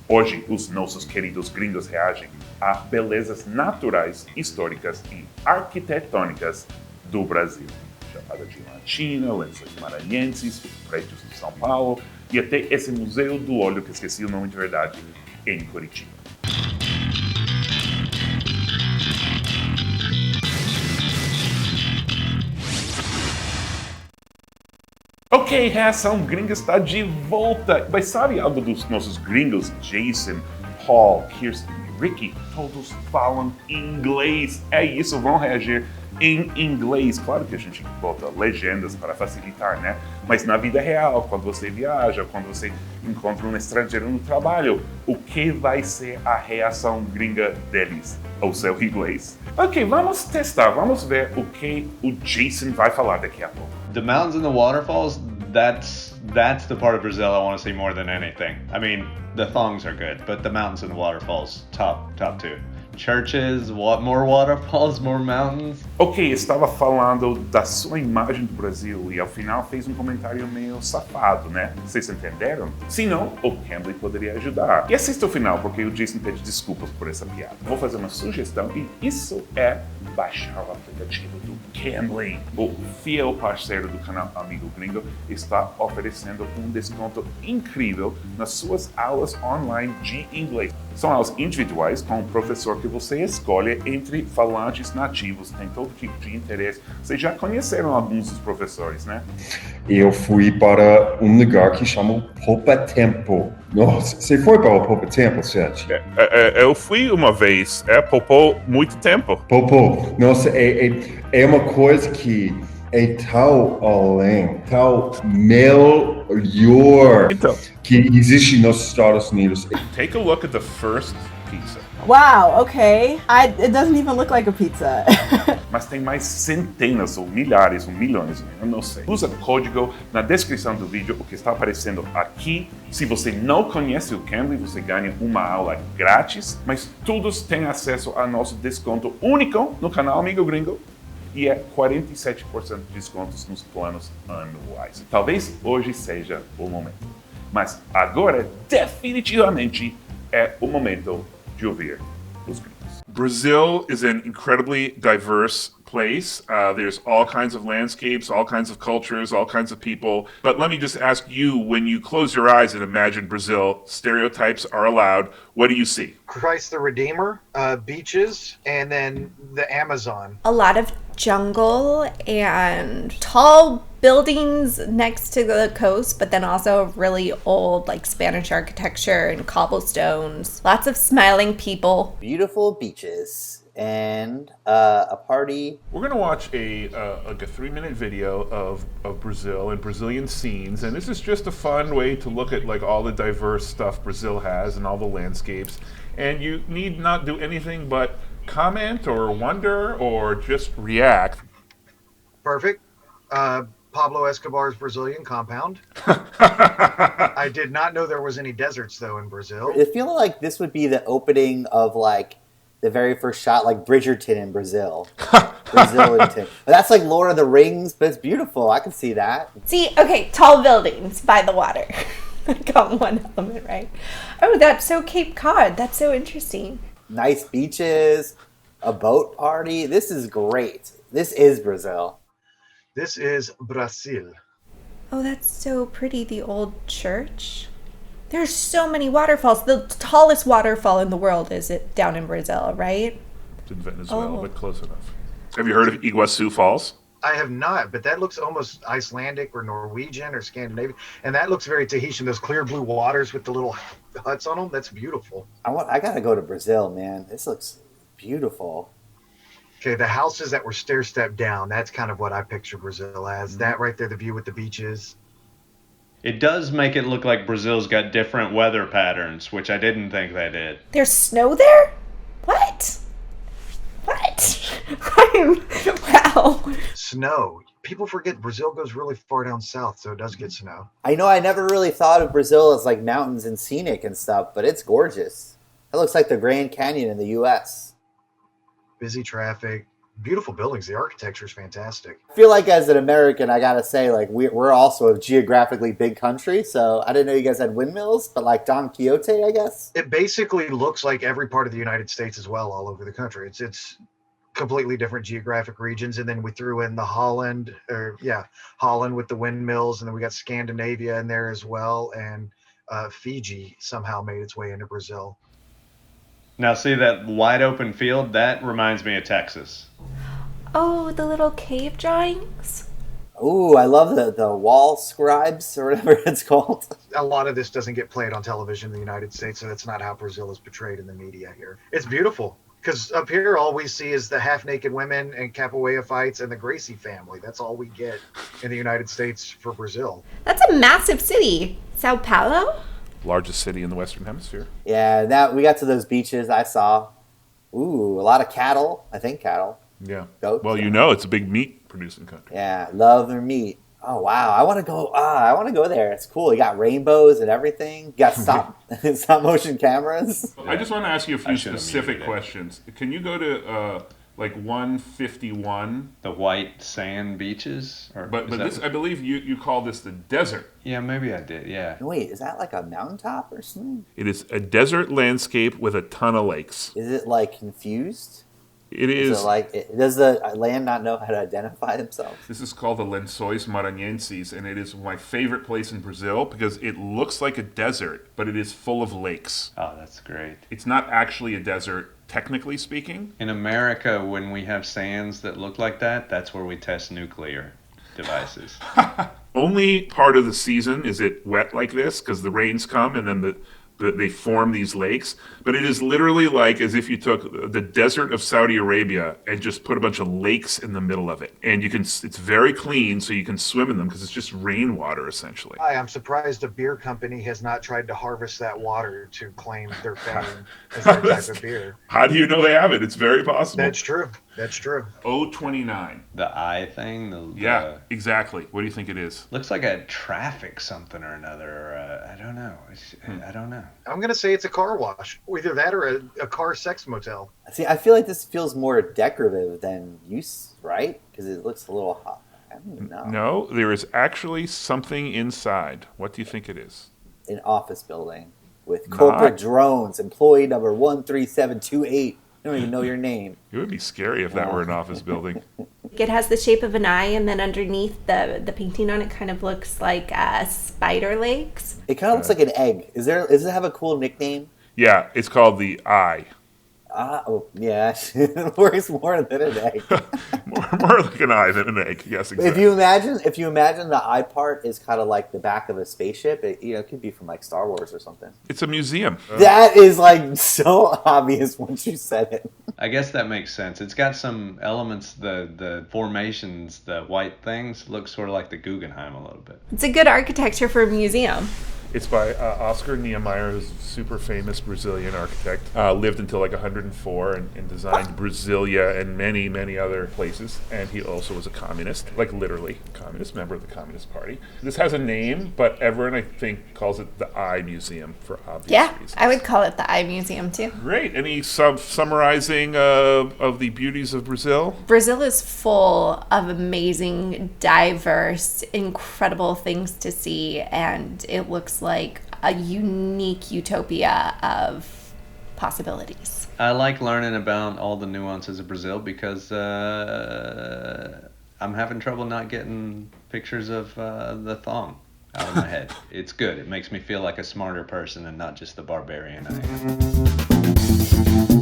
Hoje, os nossos queridos gringos reagem a belezas naturais, históricas e arquitetônicas do Brasil. Chapada Diamantina, Lençóis Maranhenses, os prédios de São Paulo e até esse Museu do Óleo, que esqueci o nome de verdade, em Curitiba. Ok, Reação Gringa está de volta. Mas sabe algo dos nossos gringos? Jason, Paul, Kirsten e Ricky, todos falam inglês. É isso, vão reagir em inglês. Claro que a gente bota legendas para facilitar, né? Mas na vida real, quando você viaja, quando você encontra um estrangeiro no trabalho, o que vai ser a reação gringa deles ao seu inglês? Ok, vamos testar, vamos ver o que o Jason vai falar daqui a pouco. The mountains and the waterfalls, that's the part of Brazil I want to see more than anything. I mean, the thongs are good, but the mountains and the waterfalls, top two. Churches, more waterfalls, more mountains. Ok, estava falando da sua imagem do Brasil e ao final fez um comentário meio safado, né? Vocês entenderam? Se não, o Cambly poderia ajudar. E assista o final, porque o Jason pede desculpas por essa piada. Vou fazer uma sugestão e isso é baixar o aplicativo do Cambly. O fiel parceiro do canal Amigo Gringo está oferecendo um desconto incrível nas suas aulas online de inglês. São aulas individuais com um professor que você escolhe entre falantes nativos, tem todo tipo de interesse. Vocês já conheceram alguns dos professores, né? Eu fui para um lugar que chama Poupa Tempo. Nossa, você foi para o Poupa Tempo, Sérgio? Eu fui uma vez, poupou muito tempo. Poupou. Nossa, é uma coisa que é tal além, tal melhor que existe nos Estados Unidos. Take a look at the first pizza. Wow, okay. It doesn't even look like a pizza. Mas tem mais centenas ou milhares ou milhões, eu não sei. Usa código na descrição do vídeo, o que está aparecendo aqui. Se você não conhece o Cambly, você ganha uma aula grátis, mas todos têm acesso a nosso desconto único no canal Amigo Gringo. E é 47% de descontos nos planos anuais. Talvez hoje seja o momento. Mas agora, definitivamente, é o momento de ouvir os gringos. Brazil is an incredibly diverse place. There's all kinds of landscapes, all kinds of cultures, all kinds of people. But let me just ask you, when you close your eyes and imagine Brazil, stereotypes are allowed. What do you see? Christ the Redeemer, beaches, and then the Amazon. A lot of jungle and tall buildings next to the coast, but then also really old like Spanish architecture and cobblestones. Lots of smiling people. Beautiful beaches and a party. We're gonna watch a 3-minute video of Brazil and Brazilian scenes, and this is just a fun way to look at like all the diverse stuff Brazil has and all the landscapes. And you need not do anything but comment or wonder or just react. Perfect. Pablo Escobar's Brazilian compound. I did not know there was any deserts though in Brazil. I feel like this would be the opening of like the very first shot, like Bridgerton in Brazil. Brazilian. That's like Lord of the Rings, but it's beautiful. I can see that. See, okay, tall buildings by the water. I got one element right. Oh, that's so Cape Cod. That's so interesting. Nice beaches, a boat party. This is great. This is Brazil. This is Brazil. Oh, that's so pretty. The old church. There's so many waterfalls. The tallest waterfall in the world is it down in Brazil, right? It's in Venezuela, but close enough. Have you heard of Iguazu Falls? I have not, but that looks almost Icelandic or Norwegian or Scandinavian. And that looks very Tahitian, those clear blue waters with the little huts on them. That's beautiful. I gotta go to Brazil, man. This looks beautiful. Okay, the houses that were stair-step down, that's kind of what I picture Brazil as. That right there, the view with the beaches. It does make it look like Brazil's got different weather patterns, which I didn't think they did. There's snow there? What? Wow. Snow. People forget Brazil goes really far down south, so it does get snow. I know I never really thought of Brazil as like mountains and scenic and stuff, but it's gorgeous. It looks like the Grand Canyon in the U.S. Busy traffic, Beautiful buildings. The architecture is fantastic. I feel like as an American, I gotta say, like we're also a geographically big country, so I didn't know you guys had windmills, but like Don Quixote, I guess. It basically looks like every part of the United States as well, all over the country. It's completely different geographic regions, and then we threw in the Holland with the windmills, and then we got Scandinavia in there as well, and Fiji somehow made its way into Brazil. Now, see that wide open field? That reminds me of Texas. Oh, the little cave drawings. Ooh, I love the wall scribes or whatever it's called. A lot of this doesn't get played on television in the United States, so that's not how Brazil is portrayed in the media here. It's beautiful. Because up here, all we see is the half-naked women and capoeira fights and the Gracie family. That's all we get in the United States for Brazil. That's a massive city. Sao Paulo? Largest city in the Western Hemisphere. Yeah, now we got to those beaches I saw. Ooh, a lot of cattle. I think cattle. Yeah. Goats. Well, you know it's a big meat producing country. Yeah, love their meat. Oh wow, I want to go. I want to go there. It's cool. You got rainbows and everything. You got stop motion cameras. I just want to ask you a few I should have specific muted it. questions. Can you go to like 151? The white sand beaches? Or But is but that- this, I believe you call this the desert. Yeah, maybe I did, yeah. Wait, is that like a mountaintop or something? It is a desert landscape with a ton of lakes. Is it like confused? It Is is. it like does the land not know how to identify themselves? This is called the Lençóis Maranhenses, and it is my favorite place in Brazil because it looks like a desert, but it is full of lakes. Oh, that's great. It's not actually a desert, technically speaking. In America, when we have sands that look like that, that's where we test nuclear devices. Only part of the season is it wet like this because the rains come and then they form these lakes. But it is literally like as if you took the desert of Saudi Arabia and just put a bunch of lakes in the middle of it. And it's very clean, so you can swim in them because it's just rainwater essentially. I'm surprised a beer company has not tried to harvest that water to claim their fame as their type of beer. How do you know they have it? It's very possible. That's true. That's true. 029. The eye thing? Yeah, exactly. What do you think it is? Looks like a traffic something or another. Or I don't know. I don't know. I'm going to say it's a car wash. Either that or a car sex motel. See, I feel like this feels more decorative than use, right? Because it looks a little hot. I don't even know. No, there is actually something inside. What do you think it is? An office building with corporate drones, employee number 13728. I don't even know your name. It would be scary if that were an office building. It has the shape of an eye, and then underneath the painting on it kind of looks like spider legs. It kind of looks like an egg. Does it have a cool nickname? Yeah, it's called the Eye. Oh, yeah. It works more than an egg. more like an eye than an egg. Yes, exactly. If you imagine the eye part is kind of like the back of a spaceship, it could be from like Star Wars or something. It's a museum. That is like so obvious once you said it. I guess that makes sense. It's got some elements, the formations, the white things, look sort of like the Guggenheim a little bit. It's a good architecture for a museum. It's by Oscar Niemeyer, who's a super famous Brazilian architect. Lived until like 104 and designed Brasilia and many, many other places. And he also was a communist, like literally a communist, member of the Communist Party. This has a name, but everyone, I think, calls it the Eye Museum for obvious reasons. I would call it the Eye Museum too. Great. Any summarizing of the beauties of Brazil? Brazil is full of amazing, diverse, incredible things to see, and it looks like a unique utopia of possibilities. I like learning about all the nuances of Brazil because I'm having trouble not getting pictures of the thong out of my head. It's good. It makes me feel like a smarter person and not just the barbarian I am.